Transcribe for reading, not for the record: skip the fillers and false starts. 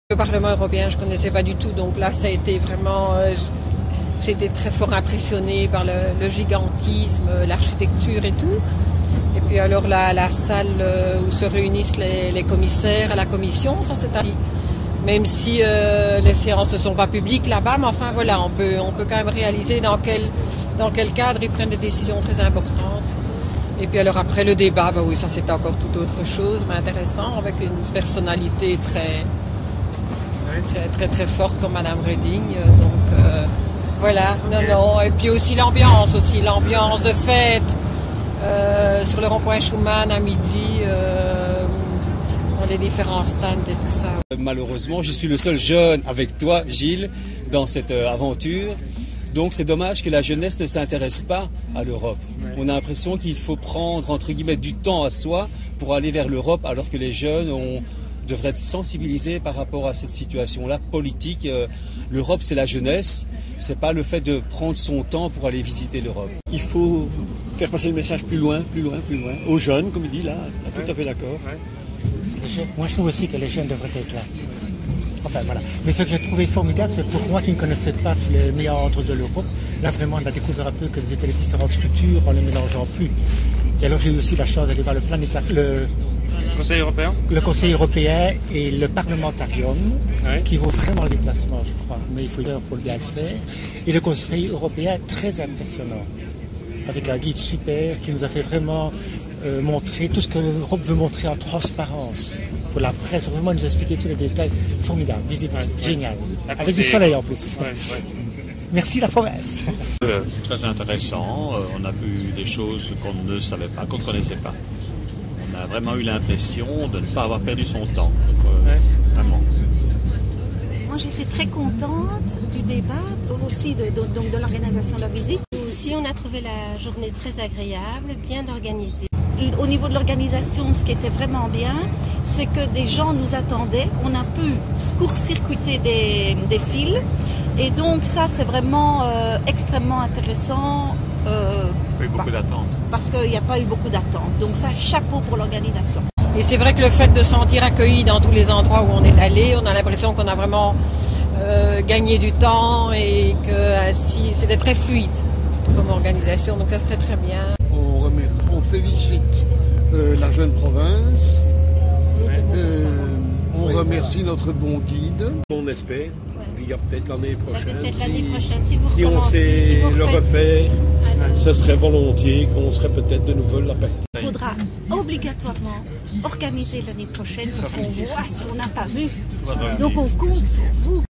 Le Parlement européen, je ne connaissais pas du tout, donc là, ça a été vraiment... j'ai été très fort impressionnée par le gigantisme, l'architecture et tout. Et puis alors la salle où se réunissent les commissaires à la commission, ça c'est ainsi. Même si les séances ne sont pas publiques là-bas, mais enfin voilà, on peut quand même réaliser dans quel cadre ils prennent des décisions très importantes. Et puis alors après le débat, bah oui, ça c'est encore tout autre chose, mais intéressant, avec une personnalité très forte comme Madame Reding. Donc voilà, non. Et puis aussi l'ambiance de fête sur le rond-point Schuman à midi, dans les différents stands et tout ça. Malheureusement, je suis le seul jeune avec toi, Gilles, dans cette aventure. Donc c'est dommage que la jeunesse ne s'intéresse pas à l'Europe. On a l'impression qu'il faut prendre, entre guillemets, du temps à soi pour aller vers l'Europe, alors que les jeunes devraient être sensibilisés par rapport à cette situation-là politique. L'Europe, c'est la jeunesse, c'est pas le fait de prendre son temps pour aller visiter l'Europe. Il faut faire passer le message plus loin, aux jeunes, comme il dit là, tout à fait d'accord. Moi, je trouve aussi que les jeunes devraient être là. Enfin, voilà. Mais ce que j'ai trouvé formidable, c'est pour moi qui ne connaissais pas tous les méandres de l'Europe, là vraiment on a découvert un peu quelles étaient les différentes structures en les mélangeant plus. Et alors j'ai eu aussi la chance d'aller voir le Conseil européen. Le Conseil européen et le Parlementarium, qui vaut vraiment le déplacement, je crois. Mais il faut y aller pour bien le faire. Et le Conseil européen, très impressionnant, avec un guide super qui nous a fait vraiment montrer tout ce que l'Europe veut montrer en transparence. Pour la presse, vraiment nous expliquer tous les détails. Formidable, visite géniale. Avec du soleil en plus. Merci la province. Très intéressant. On a vu des choses qu'on ne savait pas, qu'on ne connaissait pas. On a vraiment eu l'impression de ne pas avoir perdu son temps. Vraiment. Moi j'étais très contente du débat, aussi de l'organisation de la visite. Nous aussi on a trouvé la journée très agréable, bien organisée. Au niveau de l'organisation, ce qui était vraiment bien, c'est que des gens nous attendaient. On a pu court-circuiter des fils. Et donc ça c'est vraiment extrêmement intéressant. Il y a eu beaucoup d'attentes. Parce qu'il n'y a pas eu beaucoup d'attentes. Donc ça, chapeau pour l'organisation. Et c'est vrai que le fait de se sentir accueilli dans tous les endroits où on est allé, on a l'impression qu'on a vraiment gagné du temps et que c'était très fluide comme organisation. Donc ça c'était très bien. On félicite la jeune province. On remercie notre bon guide. On espère. Il y a peut-être l'année prochaine. Peut-être l'année prochaine, si vous le refait, ce serait volontiers qu'on serait peut-être de nouveau la partie. Il faudra obligatoirement organiser l'année prochaine pour qu'on voit ce qu'on n'a pas vu. Donc on compte sur vous.